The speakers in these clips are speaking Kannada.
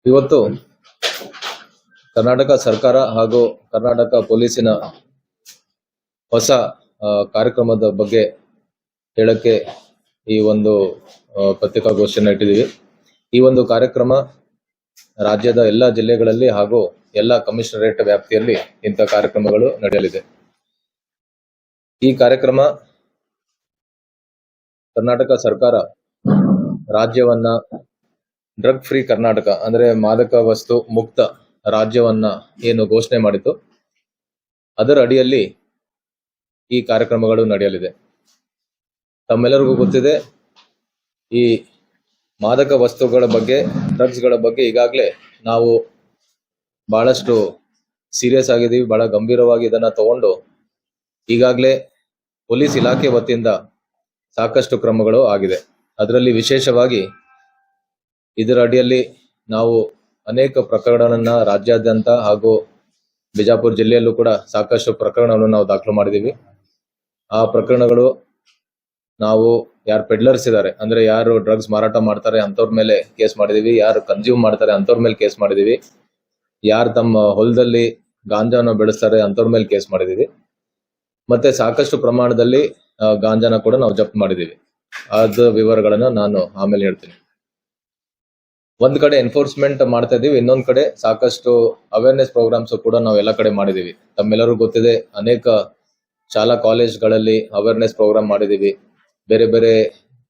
ಇವತ್ತು ಕರ್ನಾಟಕ ಸರ್ಕಾರ ಹಾಗೂ ಕರ್ನಾಟಕ ಪೊಲೀಸಿನ ಹೊಸ ಕಾರ್ಯಕ್ರಮದ ಬಗ್ಗೆ ಹೇಳಕ್ಕೆ ಈ ಒಂದು ಪತ್ರಿಕಾಗೋಷ್ಠಿಯನ್ನು ಇಟ್ಟಿದ್ದೀವಿ. ಈ ಒಂದು ಕಾರ್ಯಕ್ರಮ ರಾಜ್ಯದ ಎಲ್ಲ ಜಿಲ್ಲೆಗಳಲ್ಲಿ ಹಾಗೂ ಎಲ್ಲ ಕಮಿಷನರೇಟ್ ವ್ಯಾಪ್ತಿಯಲ್ಲಿ ಇಂಥ ಕಾರ್ಯಕ್ರಮಗಳು ನಡೆಯಲಿದೆ. ಈ ಕಾರ್ಯಕ್ರಮ ಕರ್ನಾಟಕ ಸರ್ಕಾರ ರಾಜ್ಯವನ್ನ ಡ್ರಗ್ ಫ್ರೀ ಕರ್ನಾಟಕ ಅಂದ್ರೆ ಮಾದಕ ವಸ್ತು ಮುಕ್ತ ರಾಜ್ಯವನ್ನ ಏನು ಘೋಷಣೆ ಮಾಡಿತು ಅದರ ಅಡಿಯಲ್ಲಿ ಈ ಕಾರ್ಯಕ್ರಮಗಳು ನಡೆಯಲಿದೆ. ತಮ್ಮೆಲ್ಲರಿಗೂ ಗೊತ್ತಿದೆ, ಈ ಮಾದಕ ವಸ್ತುಗಳ ಬಗ್ಗೆ, ಡ್ರಗ್ಸ್ ಗಳ ಬಗ್ಗೆ ಈಗಾಗಲೇ ನಾವು ಬಹಳಷ್ಟು ಸೀರಿಯಸ್ ಆಗಿದ್ದೀವಿ. ಬಹಳ ಗಂಭೀರವಾಗಿ ಇದನ್ನ ತಗೊಂಡು ಈಗಾಗಲೇ ಪೊಲೀಸ್ ಇಲಾಖೆ ವತಿಯಿಂದ ಸಾಕಷ್ಟು ಕ್ರಮಗಳು ಆಗಿದೆ. ಅದರಲ್ಲಿ ವಿಶೇಷವಾಗಿ ಇದರ ಅಡಿಯಲ್ಲಿ ನಾವು ಅನೇಕ ಪ್ರಕರಣಗಳನ್ನ ರಾಜ್ಯಾದ್ಯಂತ ಹಾಗೂ ಬಿಜಾಪುರ ಜಿಲ್ಲೆಯಲ್ಲೂ ಕೂಡ ಸಾಕಷ್ಟು ಪ್ರಕರಣಗಳನ್ನು ನಾವು ದಾಖಲು ಮಾಡಿದೀವಿ. ಆ ಪ್ರಕರಣಗಳು ನಾವು ಯಾರು ಪೆಡ್ಲರ್ಸ್ ಇದ್ದಾರೆ ಅಂದ್ರೆ ಯಾರು ಡ್ರಗ್ಸ್ ಮಾರಾಟ ಮಾಡ್ತಾರೆ ಅಂತವ್ರ ಮೇಲೆ ಕೇಸ್ ಮಾಡಿದೀವಿ, ಯಾರು ಕನ್ಸ್ಯೂಮ್ ಮಾಡ್ತಾರೆ ಅಂತವ್ರ ಮೇಲೆ ಕೇಸ್ ಮಾಡಿದೀವಿ, ಯಾರು ತಮ್ಮ ಹೊಲದಲ್ಲಿ ಗಾಂಜಾನ ಬೆಳೆಸ್ತಾರೆ ಅಂತವ್ರ ಮೇಲೆ ಕೇಸ್ ಮಾಡಿದೀವಿ. ಮತ್ತೆ ಸಾಕಷ್ಟು ಪ್ರಮಾಣದಲ್ಲಿ ಗಾಂಜಾನ ಕೂಡ ನಾವು ಜಪ್ತ್ ಮಾಡಿದೀವಿ. ಅದ ವಿವರಗಳನ್ನ ನಾನು ಆಮೇಲೆ ಹೇಳ್ತೀನಿ. ಒಂದ್ ಕಡೆ ಎನ್ಫೋರ್ಸ್ಮೆಂಟ್ ಮಾಡ್ತಾ ಇದೀವಿ, ಇನ್ನೊಂದ್ ಕಡೆ ಸಾಕಷ್ಟು ಅವೇರ್ನೆಸ್ ಪ್ರೋಗ್ರಾಮ್ಸ್ ಕೂಡ ನಾವು ಎಲ್ಲ ಕಡೆ ಮಾಡಿದೀವಿ. ತಮ್ಮೆಲ್ಲರೂ ಗೊತ್ತಿದೆ, ಅನೇಕ ಶಾಲಾ ಕಾಲೇಜ್ಗಳಲ್ಲಿ ಅವೇರ್ನೆಸ್ ಪ್ರೋಗ್ರಾಮ್ ಮಾಡಿದೀವಿ. ಬೇರೆ ಬೇರೆ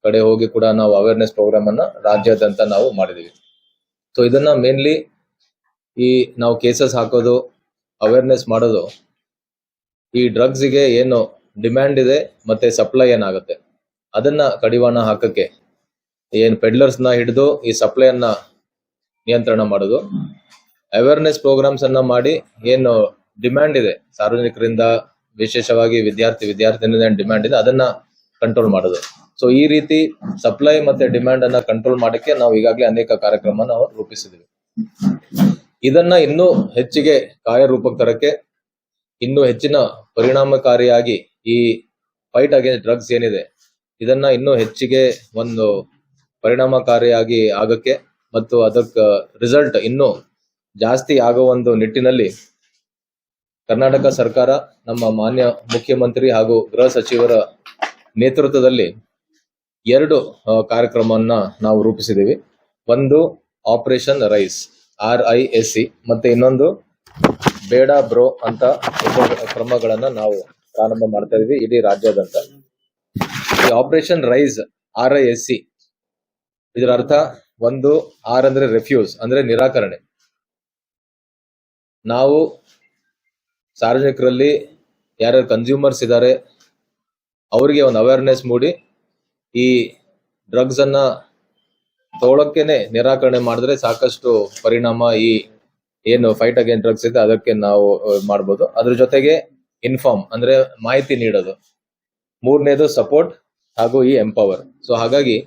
ಕಡೆ ಹೋಗಿ ಕೂಡ ನಾವು ಅವೇರ್ನೆಸ್ ಪ್ರೋಗ್ರಾಮ್ ಅನ್ನ ರಾಜ್ಯಾದ್ಯಂತ ನಾವು ಮಾಡಿದೀವಿ. ಸೊ ಇದನ್ನ ಮೇನ್ಲಿ ಈ ನಾವು ಕೇಸಸ್ ಹಾಕೋದು, ಅವೇರ್ನೆಸ್ ಮಾಡೋದು, ಈ ಡ್ರಗ್ಸ್ಗೆ ಏನು ಡಿಮ್ಯಾಂಡ್ ಇದೆ ಮತ್ತೆ ಸಪ್ಲೈ ಏನಾಗುತ್ತೆ ಅದನ್ನ ಕಡಿವಾಣ ಹಾಕಕ್ಕೆ ಏನ್ ಪೆಡ್ಲರ್ಸ್ ನ ಹಿಡಿದು ಈ ಸಪ್ಲೈ ಅನ್ನ ನಿಯಂತ್ರಣ ಮಾಡೋದು, ಅವೇರ್ನೆಸ್ ಪ್ರೋಗ್ರಾಮ್ಸ್ ಅನ್ನ ಮಾಡಿ ಏನು ಡಿಮ್ಯಾಂಡ್ ಇದೆ ಸಾರ್ವಜನಿಕರಿಂದ, ವಿಶೇಷವಾಗಿ ವಿದ್ಯಾರ್ಥಿನಿಂದ ಡಿಮ್ಯಾಂಡ್ ಇದೆ ಅದನ್ನ ಕಂಟ್ರೋಲ್ ಮಾಡೋದು. ಸೊ ಈ ರೀತಿ ಸಪ್ಲೈ ಮತ್ತೆ ಡಿಮ್ಯಾಂಡ್ ಅನ್ನ ಕಂಟ್ರೋಲ್ ಮಾಡಕ್ಕೆ ನಾವು ಈಗಾಗಲೇ ಅನೇಕ ಕಾರ್ಯಕ್ರಮ ನಾವು ರೂಪಿಸಿದ್ವಿ. ಇದನ್ನ ಇನ್ನೂ ಹೆಚ್ಚಿಗೆ ಕಾರ್ಯರೂಪಕ್ಕೆ ತರಕ್ಕೆ, ಇನ್ನೂ ಹೆಚ್ಚಿನ ಪರಿಣಾಮಕಾರಿಯಾಗಿ ಈ ಫೈಟ್ ಅಗೇನ್ಸ್ಟ್ ಡ್ರಗ್ಸ್ ಏನಿದೆ ಇದನ್ನ ಇನ್ನೂ ಹೆಚ್ಚಿಗೆ ಒಂದು ಪರಿಣಾಮಕಾರಿಯಾಗಿ ಆಗಕ್ಕೆ ಮತ್ತು ಅದಕ್ಕೆ ರಿಸಲ್ಟ್ ಇನ್ನೂ ಜಾಸ್ತಿ ಆಗೋ ಒಂದು ನಿಟ್ಟಿನಲ್ಲಿ ಕರ್ನಾಟಕ ಸರ್ಕಾರ ನಮ್ಮ ಮಾನ್ಯ ಮುಖ್ಯಮಂತ್ರಿ ಹಾಗೂ ಗೃಹ ಸಚಿವರ ನೇತೃತ್ವದಲ್ಲಿ 2 ಕಾರ್ಯಕ್ರಮವನ್ನ ನಾವು ರೂಪಿಸಿದೀವಿ. ಒಂದು ಆಪರೇಷನ್ ರೈಸ್ RISC ಮತ್ತೆ ಇನ್ನೊಂದು ಬೇಡ ಬ್ರೋ ಅಂತ ಕ್ರಮಗಳನ್ನ ನಾವು ಪ್ರಾರಂಭ ಮಾಡ್ತಾ ಇದೀವಿ ಇಡೀ ರಾಜ್ಯಾದ್ಯಂತ. ಈ ಆಪರೇಷನ್ ರೈಸ್ RISC ಇದರ ಅರ್ಥ, ಒಂದು ಆರ್ ಅಂದ್ರೆ ರೆಫ್ಯೂಸ್ ಅಂದ್ರೆ ನಿರಾಕರಣೆ. ನಾವು ಸಾರ್ವಜನಿಕರಲ್ಲಿ ಯಾರ್ಯಾರು ಕನ್ಸ್ಯೂಮರ್ಸ್ ಇದ್ದಾರೆ ಅವರಿಗೆ ಒಂದು ಅವೇರ್ನೆಸ್ ಮೂಡಿ ಈ ಡ್ರಗ್ಸ್ ಅನ್ನ ತಗೊಳಕ್ಕೇನೆ ನಿರಾಕರಣೆ ಮಾಡಿದ್ರೆ ಸಾಕಷ್ಟು ಪರಿಣಾಮ ಈ ಏನು ಫೈಟ್ ಅಗೇನ್ ಡ್ರಗ್ಸ್ ಇದೆ ಅದಕ್ಕೆ ನಾವು ಮಾಡ್ಬೋದು. ಅದ್ರ ಜೊತೆಗೆ ಇನ್ಫಾರ್ಮ್ ಅಂದ್ರೆ ಮಾಹಿತಿ ನೀಡೋದು. ಮೂರನೇದು ಸಪೋರ್ಟ್ ಹಾಗೂ ಈ ಎಂಪವರ್. ಸೊ ಹಾಗಾಗಿ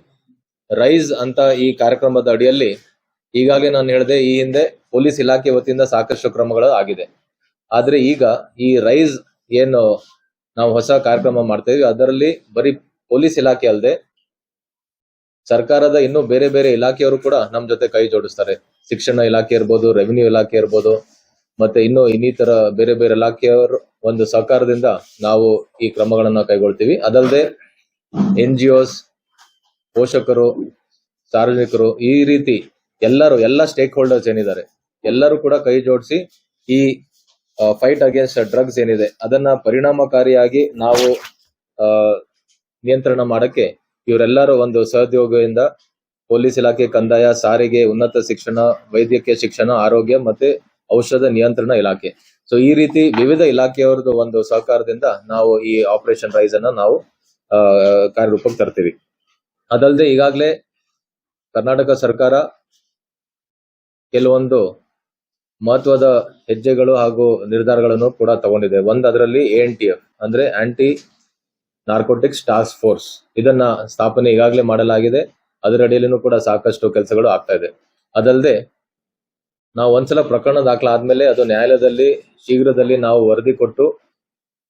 ರೈಸ್ ಅಂತ ಈ ಕಾರ್ಯಕ್ರಮದ ಅಡಿಯಲ್ಲಿ ಈಗಾಗಲೇ ನಾನು ಹೇಳಿದೆ, ಈ ಹಿಂದೆ ಪೊಲೀಸ್ ಇಲಾಖೆ ವತಿಯಿಂದ ಸಾಕಷ್ಟು ಕ್ರಮಗಳು ಆಗಿದೆ. ಆದ್ರೆ ಈಗ ಈ ರೈಸ್ ಏನು ನಾವು ಹೊಸ ಕಾರ್ಯಕ್ರಮ ಮಾಡ್ತಾ ಇದೀವಿ ಅದರಲ್ಲಿ ಬರೀ ಪೊಲೀಸ್ ಇಲಾಖೆ ಅಲ್ಲದೆ ಸರ್ಕಾರದ ಇನ್ನೂ ಬೇರೆ ಬೇರೆ ಇಲಾಖೆಯವರು ಕೂಡ ನಮ್ ಜೊತೆ ಕೈ ಜೋಡಿಸ್ತಾರೆ. ಶಿಕ್ಷಣ ಇಲಾಖೆ ಇರ್ಬೋದು, ರೆವಿನ್ಯೂ ಇಲಾಖೆ ಇರ್ಬೋದು, ಮತ್ತೆ ಇನ್ನು ಇನ್ನಿತರ ಬೇರೆ ಬೇರೆ ಇಲಾಖೆಯವರು ಒಂದು ಸಹಕಾರದಿಂದ ನಾವು ಈ ಕ್ರಮಗಳನ್ನ ಕೈಗೊಳ್ತೀವಿ. ಅದಲ್ಲದೆ NGOs, ಪೋಷಕರು, ಸಾರ್ವಜನಿಕರು, ಈ ರೀತಿ ಎಲ್ಲ ಸ್ಟೇಕ್ ಹೋಲ್ಡರ್ಸ್ ಏನಿದ್ದಾರೆ ಎಲ್ಲರೂ ಕೂಡ ಕೈ ಜೋಡಿಸಿ ಈ ಫೈಟ್ ಅಗೇನ್ಸ್ಟ್ ಡ್ರಗ್ಸ್ ಏನಿದೆ ಅದನ್ನ ಪರಿಣಾಮಕಾರಿಯಾಗಿ ನಾವು ನಿಯಂತ್ರಣ ಮಾಡಕ್ಕೆ ಇವರೆಲ್ಲರೂ ಒಂದು ಸಹಯೋಗದಿಂದ ಪೊಲೀಸ್ ಇಲಾಖೆ, ಕಂದಾಯ, ಸಾರಿಗೆ, ಉನ್ನತ ಶಿಕ್ಷಣ, ವೈದ್ಯಕೀಯ ಶಿಕ್ಷಣ, ಆರೋಗ್ಯ ಮತ್ತೆ ಔಷಧ ನಿಯಂತ್ರಣ ಇಲಾಖೆ, ಸೊ ಈ ರೀತಿ ವಿವಿಧ ಇಲಾಖೆಯವರದ್ದು ಒಂದು ಸಹಕಾರದಿಂದ ನಾವು ಈ ಆಪರೇಷನ್ ರೈಸ್ ಅನ್ನ ನಾವು ಕಾರ್ಯರೂಪಕ್ಕೆ ತರ್ತೀವಿ. ಅದಲ್ಲದೆ ಈಗಾಗಲೇ ಕರ್ನಾಟಕ ಸರ್ಕಾರ ಕೆಲವೊಂದು ಮಹತ್ವದ ಹೆಜ್ಜೆಗಳು ಹಾಗೂ ನಿರ್ಧಾರಗಳನ್ನು ಕೂಡ ತಗೊಂಡಿದೆ. ಅದರಲ್ಲಿ ANTF ಅಂದ್ರೆ ಆಂಟಿ ನಾರ್ಕೋಟಿಕ್ಸ್ ಟಾಸ್ಕ್ ಫೋರ್ಸ್, ಇದನ್ನ ಸ್ಥಾಪನೆ ಈಗಾಗಲೇ ಮಾಡಲಾಗಿದೆ. ಅದರ ಅಡಿಯಲ್ಲೂ ಕೂಡ ಸಾಕಷ್ಟು ಕೆಲಸಗಳು ಆಗ್ತಾ ಇದೆ. ಅದಲ್ಲದೆ ನಾವು ಒಂದ್ಸಲ ಪ್ರಕರಣ ದಾಖಲಾದ್ಮೇಲೆ ಅದು ನ್ಯಾಯಾಲಯದಲ್ಲಿ ಶೀಘ್ರದಲ್ಲಿ ನಾವು ವರದಿ ಕೊಟ್ಟು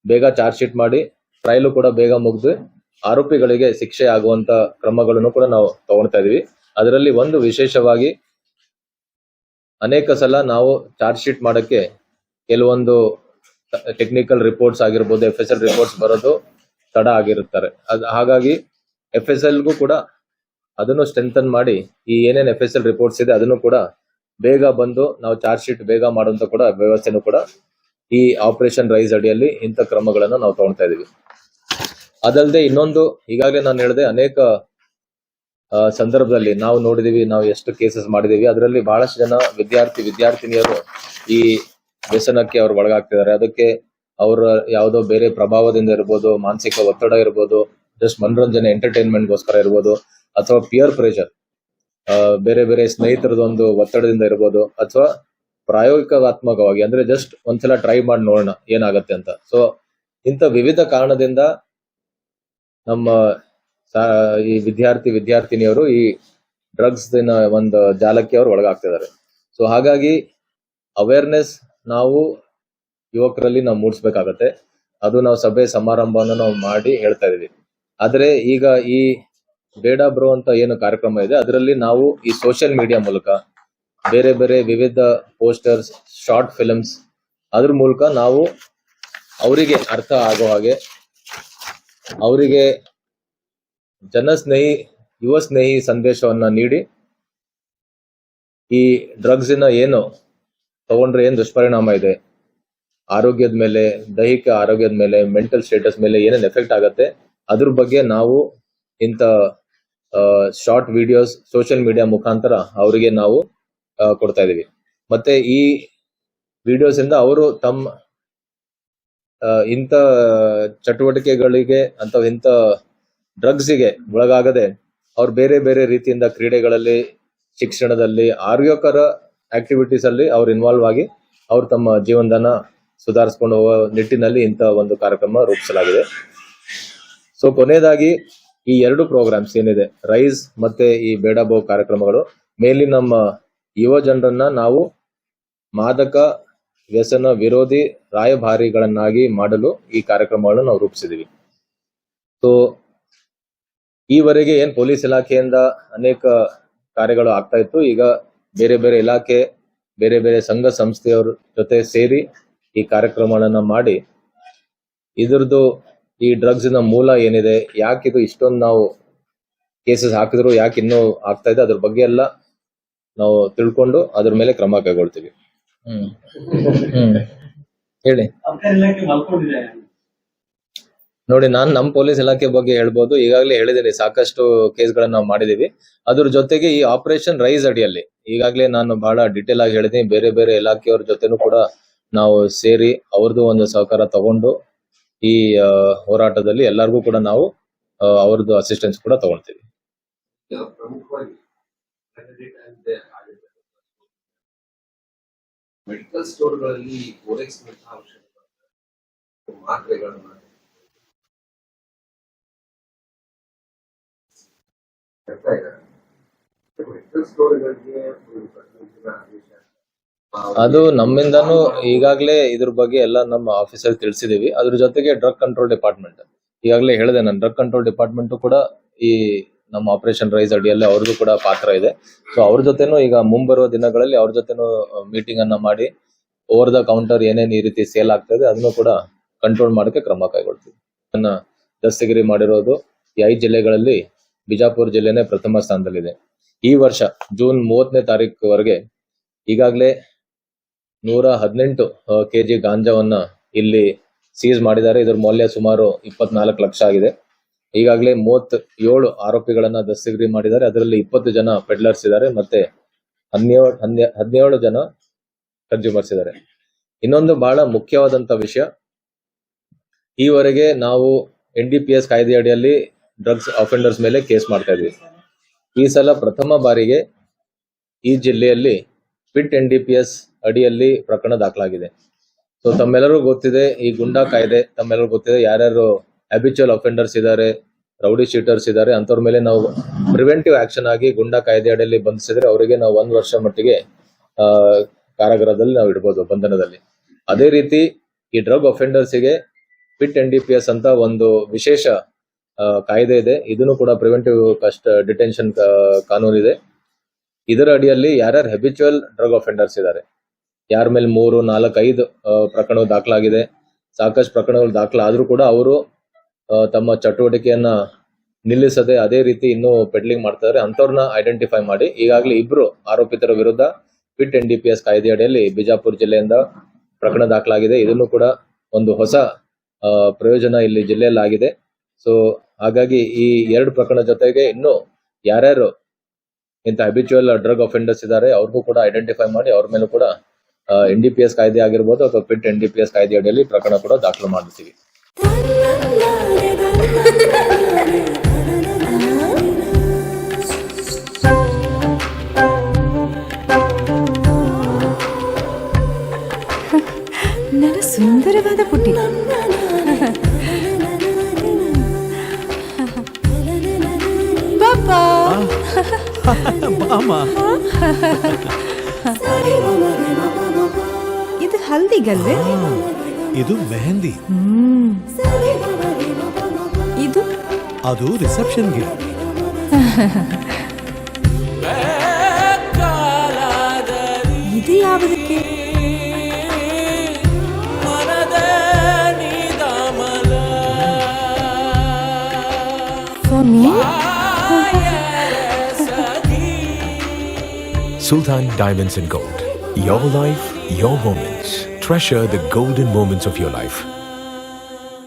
ಬೇಗ ಚಾರ್ಜ್ ಶೀಟ್ ಮಾಡಿ ಟ್ರಯಲ್ ಕೂಡ ಬೇಗ ಮುಗಿದು ಆರೋಪಿಗಳಿಗೆ ಶಿಕ್ಷೆ ಆಗುವಂತ ಕ್ರಮಗಳನ್ನು ಕೂಡ ನಾವು ತಗೊಳ್ತಾ ಇದೀವಿ. ಅದರಲ್ಲಿ ಒಂದು ವಿಶೇಷವಾಗಿ ಅನೇಕ ಸಲ ನಾವು ಚಾರ್ಜ್ ಶೀಟ್ ಮಾಡಕ್ಕೆ ಕೆಲವೊಂದು ಟೆಕ್ನಿಕಲ್ ರಿಪೋರ್ಟ್ಸ್ ಆಗಿರ್ಬೋದು, FSL ರಿಪೋರ್ಟ್ಸ್ ಬರೋದು ತಡ ಆಗಿರುತ್ತಾರೆ. ಹಾಗಾಗಿ FSLಗೂ ಕೂಡ ಅದನ್ನು ಸ್ಟ್ರೆಂಥನ್ ಮಾಡಿ ಈ ಏನೇನು FSL ರಿಪೋರ್ಟ್ಸ್ ಇದೆ ಅದನ್ನು ಕೂಡ ಬೇಗ ಬಂದು ನಾವು ಚಾರ್ಜ್ ಶೀಟ್ ಬೇಗ ಮಾಡುವಂತ ಕೂಡ ವ್ಯವಸ್ಥೆನೂ ಕೂಡ ಈ ಆಪರೇಷನ್ ರೈಸ್ ಅಡಿಯಲ್ಲಿ ಇಂಥ ಕ್ರಮಗಳನ್ನು ನಾವು ತಗೊಳ್ತಾ ಇದೀವಿ. ಅದಲ್ಲದೆ ಇನ್ನೊಂದು, ಈಗಾಗಲೇ ನಾನು ಹೇಳಿದೆ, ಅನೇಕ ಸಂದರ್ಭದಲ್ಲಿ ನಾವು ನೋಡಿದೀವಿ, ನಾವು ಎಷ್ಟು ಕೇಸಸ್ ಮಾಡಿದೀವಿ, ಅದರಲ್ಲಿ ಬಹಳಷ್ಟು ಜನ ವಿದ್ಯಾರ್ಥಿನಿಯರು ಈ ವ್ಯಸನಕ್ಕೆ ಅವ್ರು ಒಳಗಾಗ್ತಿದ್ದಾರೆ. ಅದಕ್ಕೆ ಅವರ ಯಾವುದೋ ಬೇರೆ ಪ್ರಭಾವದಿಂದ ಇರ್ಬೋದು, ಮಾನಸಿಕ ಒತ್ತಡ ಇರ್ಬೋದು, ಜಸ್ಟ್ ಮನೋರಂಜನೆ ಎಂಟರ್ಟೈನ್ಮೆಂಟ್ಗೋಸ್ಕರ ಇರ್ಬೋದು, ಅಥವಾ ಪಿಯರ್ ಪ್ರೆಷರ್, ಬೇರೆ ಬೇರೆ ಸ್ನೇಹಿತರದೊಂದು ಒತ್ತಡದಿಂದ ಇರ್ಬೋದು, ಅಥವಾ ಪ್ರಾಯೋಗಿಕಾತ್ಮಕವಾಗಿ ಅಂದ್ರೆ ಜಸ್ಟ್ ಒಂದ್ಸಲ ಟ್ರೈ ಮಾಡಿ ನೋಡೋಣ ಏನಾಗತ್ತೆ ಅಂತ. ಸೊ ಇಂಥ ವಿವಿಧ ಕಾರಣದಿಂದ ನಮ್ಮ ಈ ವಿದ್ಯಾರ್ಥಿನಿಯರು ಈ ಡ್ರಗ್ಸ್ ಒಂದು ಜಾಲಕ್ಕೆ ಅವರು ಒಳಗಾಗ್ತಿದ್ದಾರೆ. ಸೊ ಹಾಗಾಗಿ ಅವೇರ್ನೆಸ್ ನಾವು ಯುವಕರಲ್ಲಿ ನಾವು ಮೂಡಿಸ್ಬೇಕಾಗತ್ತೆ. ಅದು ನಾವು ಸಭೆ ಸಮಾರಂಭವನ್ನು ನಾವು ಮಾಡಿ ಹೇಳ್ತಾ ಇದೀವಿ. ಆದ್ರೆ ಈಗ ಈ ಬೇಡ ಬ್ರೋ ಅಂತ ಏನು ಕಾರ್ಯಕ್ರಮ ಇದೆ ಅದರಲ್ಲಿ ನಾವು ಈ ಸೋಷಿಯಲ್ ಮೀಡಿಯಾ ಮೂಲಕ ಬೇರೆ ಬೇರೆ ವಿವಿಧ ಪೋಸ್ಟರ್ಸ್, ಶಾರ್ಟ್ ಫಿಲ್ಮ್ಸ್, ಅದ್ರ ಮೂಲಕ ನಾವು ಅವರಿಗೆ ಅರ್ಥ ಆಗೋ ಹಾಗೆ, ಅವರಿಗೆ ಯುವ ಸ್ನೇಹಿ ಸಂದೇಶವನ್ನ ನೀಡಿ ಈ ಡ್ರಗ್ಸಿನ ಏನು ತಗೊಂಡ್ರೆ ಏನ್ ದುಷ್ಪರಿಣಾಮ ಇದೆ, ಆರೋಗ್ಯದ ಮೇಲೆ, ದೈಹಿಕ ಆರೋಗ್ಯದ ಮೇಲೆ, ಮೆಂಟಲ್ ಸ್ಟೇಟಸ್ ಮೇಲೆ ಏನೇನ್ ಎಫೆಕ್ಟ್ ಆಗತ್ತೆ ಅದ್ರ ಬಗ್ಗೆ ನಾವು ಇಂಥ ಶಾರ್ಟ್ ವಿಡಿಯೋಸ್ ಸೋಷಿಯಲ್ ಮೀಡಿಯಾ ಮುಖಾಂತರ ಅವರಿಗೆ ನಾವು ಕೊಡ್ತಾ ಇದೀವಿ. ಮತ್ತೆ ಈ ವಿಡಿಯೋಸ್ ಇಂದ ಅವರು ತಮ್ಮ ಇಂಥ ಚಟುವಟಿಕೆಗಳಿಗೆ ಅಥವಾ ಇಂಥ ಡ್ರಗ್ಸಿಗೆ ಒಳಗಾಗದೆ ಅವ್ರು ಬೇರೆ ಬೇರೆ ರೀತಿಯಿಂದ ಕ್ರೀಡೆಗಳಲ್ಲಿ, ಶಿಕ್ಷಣದಲ್ಲಿ, ಆರೋಗ್ಯಕರ ಆಕ್ಟಿವಿಟೀಸ್ ಅಲ್ಲಿ ಅವ್ರು ಇನ್ವಾಲ್ವ್ ಆಗಿ ಅವ್ರು ತಮ್ಮ ಜೀವನದನ್ನ ಸುಧಾರಿಸ್ಕೊಂಡು ಹೋಗೋ ನಿಟ್ಟಿನಲ್ಲಿ ಇಂಥ ಒಂದು ಕಾರ್ಯಕ್ರಮ ರೂಪಿಸಲಾಗಿದೆ. ಸೊ ಕೊನೆಯದಾಗಿ ಈ ಎರಡು ಪ್ರೋಗ್ರಾಮ್ಸ್ ಏನಿದೆ, ರೈಸ್ ಮತ್ತೆ ಈ ಬೇಡ ಬೋ ಕಾರ್ಯಕ್ರಮಗಳು, ಮೇಲಿ ನಮ್ಮ ಯುವ ಜನರನ್ನ ನಾವು ಮಾದಕ ವ್ಯಸನ ವಿರೋಧಿ ರಾಯಭಾರಿಗಳನ್ನಾಗಿ ಮಾಡಲು ಈ ಕಾರ್ಯಕ್ರಮಗಳನ್ನು ನಾವು ರೂಪಿಸಿದೀವಿ. ಸೊ ಈವರೆಗೆ ಏನ್ ಪೊಲೀಸ್ ಇಲಾಖೆಯಿಂದ ಅನೇಕ ಕಾರ್ಯಗಳು ಆಗ್ತಾ ಇತ್ತು, ಈಗ ಬೇರೆ ಬೇರೆ ಇಲಾಖೆ, ಬೇರೆ ಬೇರೆ ಸಂಘ ಸಂಸ್ಥೆಯವ್ರ ಜೊತೆ ಸೇರಿ ಈ ಕಾರ್ಯಕ್ರಮಗಳನ್ನ ಮಾಡಿ ಇದ್ರದ್ದು ಈ ಡ್ರಗ್ಸ್ ನ ಮೂಲ ಏನಿದೆ, ಯಾಕಿದು ಇಷ್ಟೊಂದು ನಾವು ಕೇಸಸ್ ಹಾಕಿದ್ರು ಯಾಕೆ ಇನ್ನೂ ಆಗ್ತಾ ಇದೆ, ಅದ್ರ ಬಗ್ಗೆ ಎಲ್ಲ ನಾವು ತಿಳ್ಕೊಂಡು ಅದ್ರ ಮೇಲೆ ಕ್ರಮ ಕೈಗೊಳ್ತೀವಿ. ಹೇಳಿ. ನೋಡಿ, ನಾನು ನಮ್ಮ ಪೊಲೀಸ್ ಇಲಾಖೆ ಬಗ್ಗೆ ಹೇಳ್ಬೋದು. ಈಗಾಗಲೇ ಹೇಳಿದ್ದೀನಿ, ಸಾಕಷ್ಟು ಕೇಸ್ಗಳನ್ನ ನಾವು ಮಾಡಿದೀವಿ. ಅದ್ರ ಜೊತೆಗೆ ಈ ಆಪರೇಷನ್ ರೈಸ್ ಅಡಿಯಲ್ಲಿ ಈಗಾಗಲೇ ನಾನು ಬಹಳ ಡಿಟೇಲ್ ಆಗಿ ಹೇಳಿದ್ದೀನಿ. ಬೇರೆ ಬೇರೆ ಇಲಾಖೆಯವ್ರ ಜೊತೆನೂ ಕೂಡ ನಾವು ಸೇರಿ ಅವ್ರದ್ದು ಒಂದು ಸಹಕಾರ ತಗೊಂಡು ಈ ಹೋರಾಟದಲ್ಲಿ ಎಲ್ಲರಿಗೂ ಕೂಡ ನಾವು ಅವ್ರದ್ದು ಅಸಿಸ್ಟೆನ್ಸ್ ಕೂಡ ತಗೊಳ್ತೀವಿ. ಮೆಡಿಕಲ್ ಸ್ಟೋರ್ಗಳಲ್ಲಿ ಓರೆಕ್ಸ್ ಮಾತ್ರೆಗಳನ್ನು ಮೆಡಿಕಲ್ ಸ್ಟೋರ್ಗಳಿಗೆ ಅದು ನಮ್ಮಿಂದನೂ ಈಗಾಗಲೇ ಇದ್ರ ಬಗ್ಗೆ ಎಲ್ಲ ನಮ್ಮ ಆಫೀಸರ್ ತಿಳಿಸಿದೀವಿ. ಅದ್ರ ಜೊತೆಗೆ ಡ್ರಗ್ ಕಂಟ್ರೋಲ್ ಡಿಪಾರ್ಟ್ಮೆಂಟ್, ಈಗಾಗಲೇ ಹೇಳಿದೆ ನಾನು, ಡ್ರಗ್ ಕಂಟ್ರೋಲ್ ಡಿಪಾರ್ಟ್ಮೆಂಟ್ ಕೂಡ ಈ ನಮ್ಮ ಆಪರೇಷನ್ ರೈಸ್ ಅಡಿಯಲ್ಲಿ ಅವ್ರದ್ದು ಕೂಡ ಪಾತ್ರ ಇದೆ. ಸೊ ಅವ್ರ ಜೊತೆನೂ ಈಗ ಮುಂಬರುವ ದಿನಗಳಲ್ಲಿ ಅವ್ರ ಜೊತೆನೂ ಮೀಟಿಂಗ್ ಅನ್ನ ಮಾಡಿ ಓವರ್ ದ ಕೌಂಟರ್ ಏನೇನು ಈ ರೀತಿ ಸೇಲ್ ಆಗ್ತದೆ ಅದನ್ನು ಕೂಡ ಕಂಟ್ರೋಲ್ ಮಾಡೋಕೆ ಕ್ರಮ ಕೈಗೊಳ್ತೀವಿ. ದಸ್ತಗಿರಿ ಮಾಡಿರೋದು ಈ 5 ಜಿಲ್ಲೆಗಳಲ್ಲಿ ಬಿಜಾಪುರ ಜಿಲ್ಲೆನೇ ಪ್ರಥಮ ಸ್ಥಾನದಲ್ಲಿದೆ. ಈ ವರ್ಷ ಜೂನ್ 30ನೇ ತಾರೀಕುವರೆಗೆ ಈಗಾಗಲೇ 118 kg ಗಾಂಜಾವನ್ನ ಇಲ್ಲಿ ಸೀಸ್ ಮಾಡಿದ್ದಾರೆ. ಇದರ ಮೌಲ್ಯ ಸುಮಾರು 24 ಲಕ್ಷ ಆಗಿದೆ. ಈಗಾಗಲೇ 37 ಆರೋಪಿಗಳನ್ನ ದಸ್ತಗಿರಿ ಮಾಡಿದ್ದಾರೆ. ಅದರಲ್ಲಿ 20 ಜನ ಪೆಡ್ಲರ್ಸ್ ಇದ್ದಾರೆ, ಮತ್ತೆ 17 ಜನ ಕನ್ಸ್ಯೂಮರ್ಸ್ ಇದ್ದಾರೆ. ಇನ್ನೊಂದು ಬಹಳ ಮುಖ್ಯವಾದಂತ ವಿಷಯ, ಈವರೆಗೆ ನಾವು NDPS ಕಾಯ್ದೆ ಅಡಿಯಲ್ಲಿ ಡ್ರಗ್ಸ್ ಅಫೆಂಡರ್ಸ್ ಮೇಲೆ ಕೇಸ್ ಮಾಡ್ತಾ ಇದ್ವಿ. ಈ ಸಲ ಪ್ರಥಮ ಬಾರಿಗೆ ಈ ಜಿಲ್ಲೆಯಲ್ಲಿ ಪಿಟ್ NDPS ಅಡಿಯಲ್ಲಿ ಪ್ರಕರಣ ದಾಖಲಾಗಿದೆ. ಸೊ ತಮ್ಮೆಲ್ಲರಿಗೂ ಗೊತ್ತಿದೆ, ಈ ಗುಂಡಾ ಕಾಯ್ದೆ ತಮ್ಮೆಲ್ಲರಿಗೂ ಗೊತ್ತಿದೆ, ಯಾರ್ಯಾರು ಹ್ಯಾಬಿಚುವಲ್ ಅಫೆಂಡರ್ಸ್ ಇದ್ದಾರೆ, ರೌಡಿ ಶೀಟರ್ಸ್ ಇದ್ದಾರೆ, ಅಂತವ್ರ ಮೇಲೆ ನಾವು ಪ್ರಿವೆಂಟಿವ್ ಆಕ್ಷನ್ ಆಗಿ ಗುಂಡಾ ಕಾಯ್ದೆ ಅಡಿಯಲ್ಲಿ ಬಂಧಿಸಿದ್ರೆ ಅವರಿಗೆ ನಾವು 1 ವರ್ಷ ಮಟ್ಟಿಗೆ ಕಾರಾಗೃಹದಲ್ಲಿ ನಾವು ಇಡ್ಬೋದು, ಬಂಧನದಲ್ಲಿ. ಅದೇ ರೀತಿ ಈ ಡ್ರಗ್ ಅಫೆಂಡರ್ಸ್ಗೆ ಪಿಟ್ NDPS ಅಂತ ಒಂದು ವಿಶೇಷ ಕಾಯ್ದೆ ಇದೆ. ಇದನ್ನು ಕೂಡ ಪ್ರಿವೆಂಟಿವ್ ಡಿಟೆನ್ಷನ್ ಕಾನೂನು ಇದೆ. ಇದರ ಅಡಿಯಲ್ಲಿ ಯಾರ್ಯಾರು ಹೆಬಿಚುವಲ್ ಡ್ರಗ್ ಅಫೆಂಡರ್ಸ್ ಇದ್ದಾರೆ, ಯಾರ ಮೇಲೆ 3, 4, 5 ಪ್ರಕರಣಗಳು ದಾಖಲಾಗಿದೆ, ಸಾಕಷ್ಟು ಪ್ರಕರಣಗಳು ದಾಖಲಾದ್ರೂ ಕೂಡ ಅವರು ತಮ್ಮ ಚಟುವಟಿಕೆಯನ್ನ ನಿಲ್ಲಿಸದೆ ಅದೇ ರೀತಿ ಇನ್ನೂ ಪೆಡ್ಲಿಂಗ್ ಮಾಡ್ತಾರೆ, ಅಂಥವ್ರನ್ನ ಐಡೆಂಟಿಫೈ ಮಾಡಿ ಈಗಾಗಲೇ 2 ಆರೋಪಿತರ ವಿರುದ್ಧ ಪಿಟ್ NDPS ಕಾಯ್ದೆ ಅಡಿಯಲ್ಲಿ ಬಿಜಾಪುರ ಜಿಲ್ಲೆಯಿಂದ ಪ್ರಕರಣ ದಾಖಲಾಗಿದೆ. ಇದನ್ನು ಕೂಡ ಒಂದು ಹೊಸ ಪ್ರಯೋಜನ ಇಲ್ಲಿ ಜಿಲ್ಲೆಯಲ್ಲಿ ಆಗಿದೆ. ಸೊ ಹಾಗಾಗಿ ಈ 2 ಪ್ರಕರಣ ಜೊತೆಗೆ ಇನ್ನು ಯಾರ್ಯಾರು ಇಂಥ ಹ್ಯಾಬಿಚುವಲ್ ಡ್ರಗ್ ಅಫೆಂಡರ್ಸ್ ಇದ್ದಾರೆ ಅವ್ರಿಗೂ ಕೂಡ ಐಡೆಂಟಿಫೈ ಮಾಡಿ ಅವ್ರ ಮೇಲೂ ಕೂಡ NDPS ಕಾಯ್ದೆ ಆಗಿರ್ಬೋದು ಅಥವಾ ಪಿಟ್ NDPS ಕಾಯ್ದೆ ಅಡಿಯಲ್ಲಿ ಪ್ರಕರಣ ಕೂಡ ದಾಖಲು ಮಾಡ್ತೀವಿ. ನನ್ನ ಸುಂದರವಾದ ಪುಟ್ಟಿ. ಪಾಪಾ ಇದು ಹಲ್ದಿಗಲ್ವೇ? ಇದು ಮೆಹಂದಿ. ಇದು ಅದು ರಿಸೆಪ್ಷನ್ಗೆ. ಇದು ಯಾವುದಕ್ಕೆ? For me? Sultan Diamonds and Gold. Your life, your moments. Treasure the golden moments of your life.